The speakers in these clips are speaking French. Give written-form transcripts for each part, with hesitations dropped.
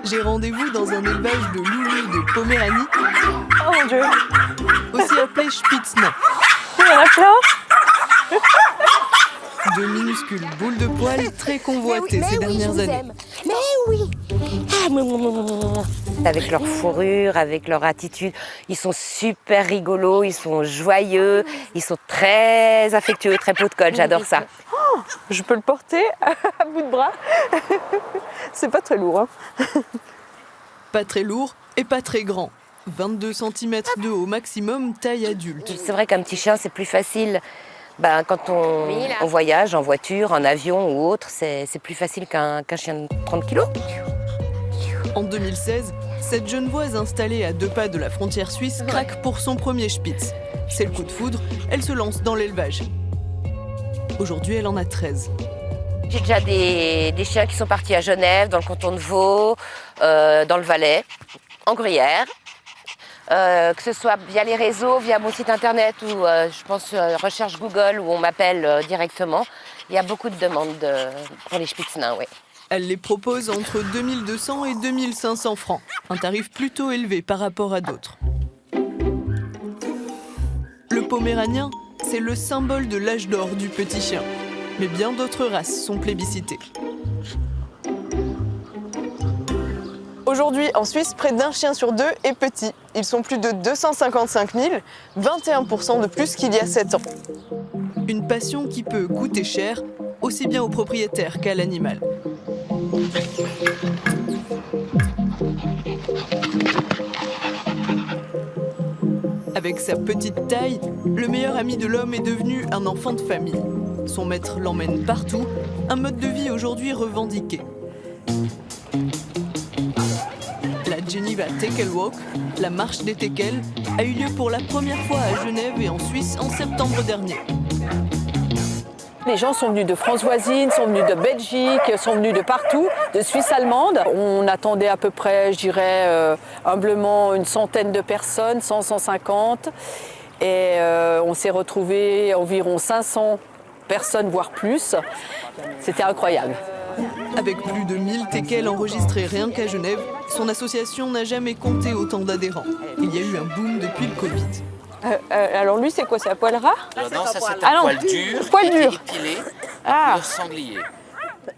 J'ai rendez-vous dans un élevage de loulous de Poméranie, Oh mon Dieu. aussi appelé Spitznacht. Il y en a plein. De minuscules boules de poils très convoitées ces dernières années. Mais oui. Avec leur fourrure, avec leur attitude, ils sont super rigolos, ils sont joyeux, ils sont très affectueux, très pot de colle, j'adore ça. Je peux le porter à bout de bras. C'est pas très lourd. Hein. Pas très lourd et pas très grand. 22 cm de haut maximum, taille adulte. C'est vrai qu'un petit chien, c'est plus facile. Quand on voyage en voiture, en avion ou autre, c'est plus facile qu'un chien de 30 kilos. En 2016, cette Genevoise installée à 2 pas de la frontière suisse craque pour son premier Spitz. C'est le coup de foudre, elle se lance dans l'élevage. Aujourd'hui, elle en a 13. J'ai déjà des chiens qui sont partis à Genève, dans le canton de Vaud, dans le Valais, en Gruyère. Que ce soit via les réseaux, via mon site internet ou je pense recherche Google où on m'appelle directement. Il y a beaucoup de demandes pour les Spitznacht, oui. Elle les propose entre 2200 et 2500 francs, un tarif plutôt élevé par rapport à d'autres. Le Poméranien, c'est le symbole de l'âge d'or du petit chien. Mais bien d'autres races sont plébiscitées. Aujourd'hui, en Suisse, près d'un chien sur deux est petit. Ils sont plus de 255 000, 21% de plus qu'il y a 7 ans. Une passion qui peut coûter cher, aussi bien au propriétaire qu'à l'animal. Avec sa petite taille, le meilleur ami de l'homme est devenu un enfant de famille. Son maître l'emmène partout, un mode de vie aujourd'hui revendiqué. La Geneva Teckel Walk, la marche des teckels, a eu lieu pour la première fois à Genève et en Suisse en septembre dernier. Les gens sont venus de France voisine, sont venus de Belgique, sont venus de partout, de Suisse allemande. On attendait à peu près, je dirais, humblement une centaine de personnes, 100, 150. Et on s'est retrouvés environ 500 personnes, voire plus. C'était incroyable. Avec plus de 1000 teckels enregistrés rien qu'à Genève, son association n'a jamais compté autant d'adhérents. Il y a eu un boom depuis le Covid. Alors lui, c'est quoi? C'est un poil ras? Non, ça c'est Ah un non, poil dur, poil dur. épilé, Ah. le sanglier.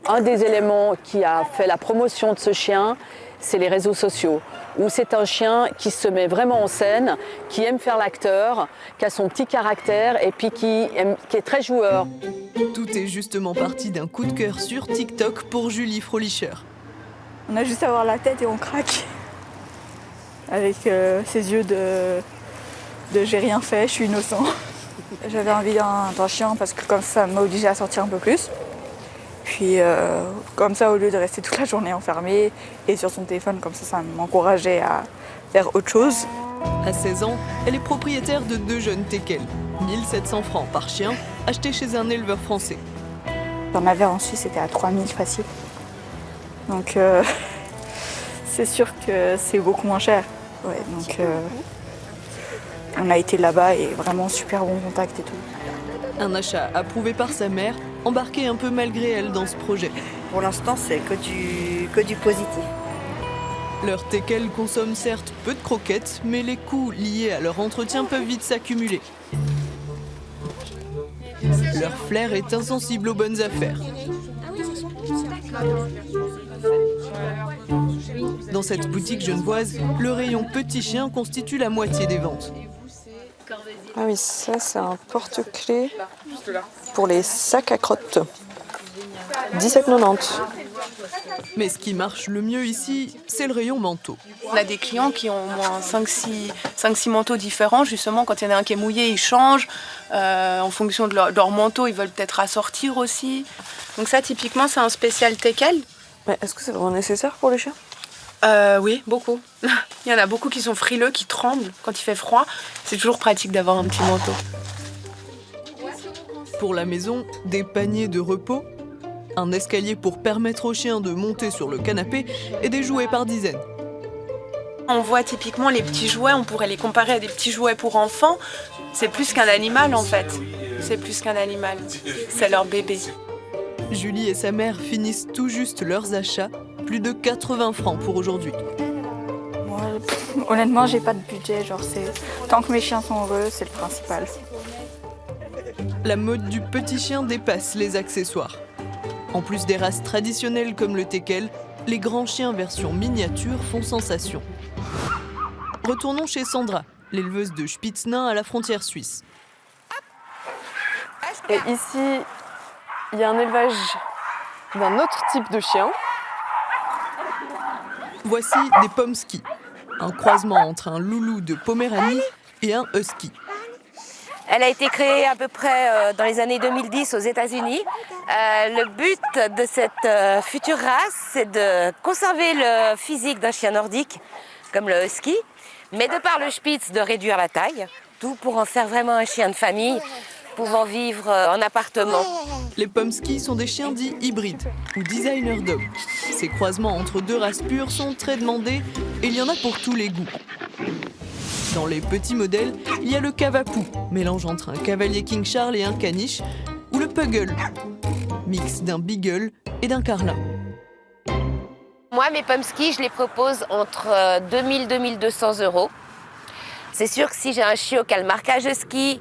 Un des éléments qui a fait la promotion de ce chien, c'est les réseaux sociaux, où c'est un chien qui se met vraiment en scène, qui aime faire l'acteur, qui a son petit caractère et puis qui est très joueur. Tout est justement parti d'un coup de cœur sur TikTok pour Julie Frolicher. On a juste à voir la tête et on craque. Avec ses yeux de j'ai rien fait, je suis innocent. J'avais envie d'un chien parce que comme ça m'a obligée à sortir un peu plus. Puis comme ça, au lieu de rester toute la journée enfermée et sur son téléphone, comme ça m'encourageait à faire autre chose. À 16 ans, elle est propriétaire de 2 jeunes teckels. 1700 francs par chien, achetés chez un éleveur français. J'en avais en Suisse, c'était à 3000 facile. Donc c'est sûr que c'est beaucoup moins cher. Ouais, donc on a été là-bas et vraiment super bon contact et tout. Un achat approuvé par sa mère, embarquée un peu malgré elle dans ce projet. Pour l'instant, c'est que du positif. Leurs teckels consomment certes peu de croquettes, mais les coûts liés à leur entretien peuvent vite s'accumuler. Leur flair est insensible aux bonnes affaires. Dans cette boutique genevoise, le rayon petit chien constitue la moitié des ventes. Ah oui, ça c'est un porte-clés pour les sacs à crottes. 17,90. Mais ce qui marche le mieux ici, c'est le rayon manteau. On a des clients qui ont au moins 5-6 manteaux différents. Justement, quand il y en a un qui est mouillé, ils changent. En fonction de leur manteau, ils veulent peut-être assortir aussi. Donc ça, typiquement, c'est un spécial teckel. Mais est-ce que c'est vraiment nécessaire pour les chiens? Oui, beaucoup. Il y en a beaucoup qui sont frileux, qui tremblent quand il fait froid. C'est toujours pratique d'avoir un petit manteau. Pour la maison, des paniers de repos, un escalier pour permettre aux chiens de monter sur le canapé et des jouets par dizaines. On voit typiquement les petits jouets, on pourrait les comparer à des petits jouets pour enfants. C'est plus qu'un animal en fait. C'est plus qu'un animal. C'est leur bébé. Julie et sa mère finissent tout juste leurs achats, plus de 80 francs pour aujourd'hui. Moi, honnêtement, j'ai pas de budget. Tant que mes chiens sont heureux, c'est le principal. La mode du petit chien dépasse les accessoires. En plus des races traditionnelles comme le teckel, les grands chiens version miniature font sensation. Retournons chez Sandra, l'éleveuse de Spitz nain à la frontière suisse. Et ici, il y a un élevage d'un autre type de chien. Voici des Pomsky, un croisement entre un loulou de Poméranie et un husky. Elle a été créée à peu près dans les années 2010 aux États-Unis. Le but de cette future race, c'est de conserver le physique d'un chien nordique, comme le husky, mais de par le Spitz, de réduire la taille, tout pour en faire vraiment un chien de famille, pouvant vivre en appartement. Les Pomsky sont des chiens dits hybrides, ou designer dog. Ces croisements entre deux races pures sont très demandés et il y en a pour tous les goûts. Dans les petits modèles, il y a le Cavapoo, mélange entre un cavalier King Charles et un caniche, ou le Puggle, mix d'un Beagle et d'un Carlin. Moi, mes Pomsky, je les propose entre 2000 et 2200 euros. C'est sûr que si j'ai un chiot qui a le marquage husky,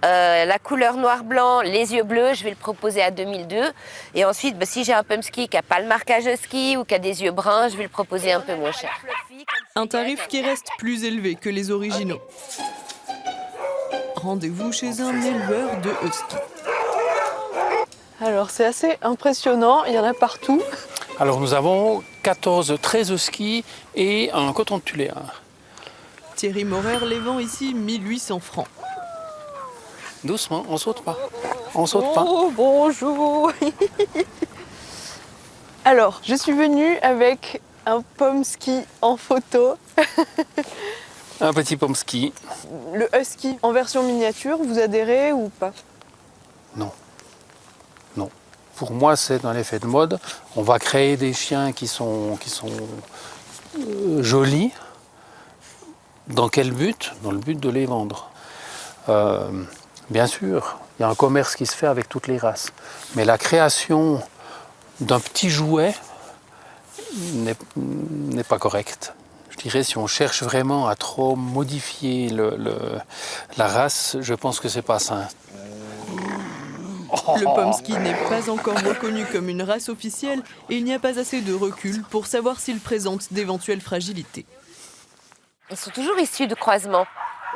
la couleur noir-blanc, les yeux bleus, je vais le proposer à 2002. Et ensuite, si j'ai un Pomsky qui n'a pas le marquage husky ou qui a des yeux bruns, je vais le proposer un peu moins cher. Un tarif qui reste plus élevé que les originaux. Rendez-vous chez un éleveur de husky. Alors c'est assez impressionnant, il y en a partout. Alors nous avons 13 huskies et un coton de Tuléar. Thierry Maurer les vend ici 1800 francs. Doucement, on saute pas. On saute pas. Oh, bonjour. Alors, je suis venue avec un Pomsky en photo. Un petit Pomsky. Le husky en version miniature, vous adhérez ou pas? Non. Non. Pour moi, c'est un effet de mode. On va créer des chiens qui sont jolis. Dans quel but? Dans le but de les vendre. Bien sûr, il y a un commerce qui se fait avec toutes les races. Mais la création d'un petit jouet n'est pas correcte. Je dirais, si on cherche vraiment à trop modifier la race, je pense que c'est pas sain. Le Pomsky n'est pas encore reconnu comme une race officielle et il n'y a pas assez de recul pour savoir s'il présente d'éventuelles fragilités. Ils sont toujours issus de croisements.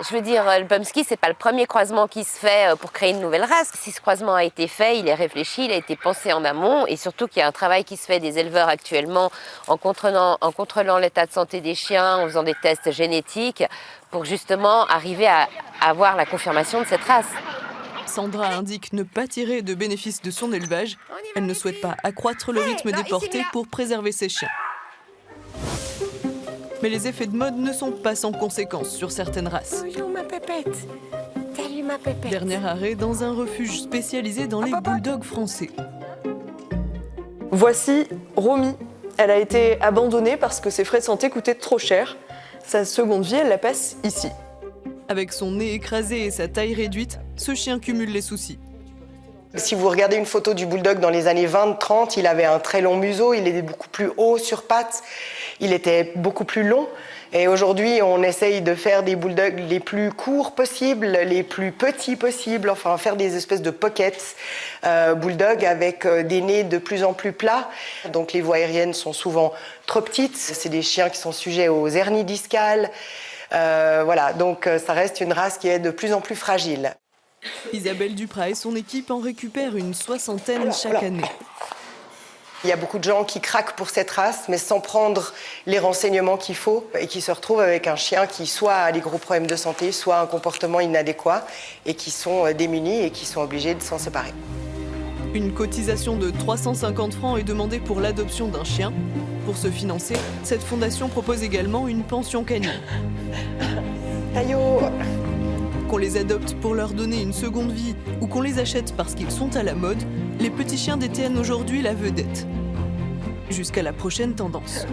Je veux dire, le Pomsky, c'est pas le premier croisement qui se fait pour créer une nouvelle race. Si ce croisement a été fait, il est réfléchi, il a été pensé en amont, et surtout qu'il y a un travail qui se fait des éleveurs actuellement en contrôlant l'état de santé des chiens, en faisant des tests génétiques, pour justement arriver à avoir la confirmation de cette race. Sandra indique ne pas tirer de bénéfices de son élevage. Elle ne souhaite pas accroître le rythme des portées pour préserver ses chiens. Mais les effets de mode ne sont pas sans conséquences sur certaines races. Bonjour ma pépette. Salut ma pépette. Dernier arrêt dans un refuge spécialisé dans les bulldogs français. Voici Romy. Elle a été abandonnée parce que ses frais de santé coûtaient trop cher. Sa seconde vie, elle la passe ici. Avec son nez écrasé et sa taille réduite, ce chien cumule les soucis. Si vous regardez une photo du bulldog dans les années 20-30, il avait un très long museau, il était beaucoup plus haut sur pattes, il était beaucoup plus long. Et aujourd'hui, on essaye de faire des bulldogs les plus courts possibles, les plus petits possibles, enfin faire des espèces de pockets bulldogs avec des nez de plus en plus plats. Donc les voies aériennes sont souvent trop petites, c'est des chiens qui sont sujets aux hernies discales. Voilà, donc ça reste une race qui est de plus en plus fragile. Isabelle Duprat et son équipe en récupèrent une 60aine chaque année. Il y a beaucoup de gens qui craquent pour cette race, mais sans prendre les renseignements qu'il faut et qui se retrouvent avec un chien qui soit a des gros problèmes de santé, soit un comportement inadéquat et qui sont démunis et qui sont obligés de s'en séparer. Une cotisation de 350 francs est demandée pour l'adoption d'un chien. Pour se financer, cette fondation propose également une pension canine. Taillot. Qu'on les adopte pour leur donner une seconde vie ou qu'on les achète parce qu'ils sont à la mode, les petits chiens détiennent aujourd'hui la vedette. Jusqu'à la prochaine tendance.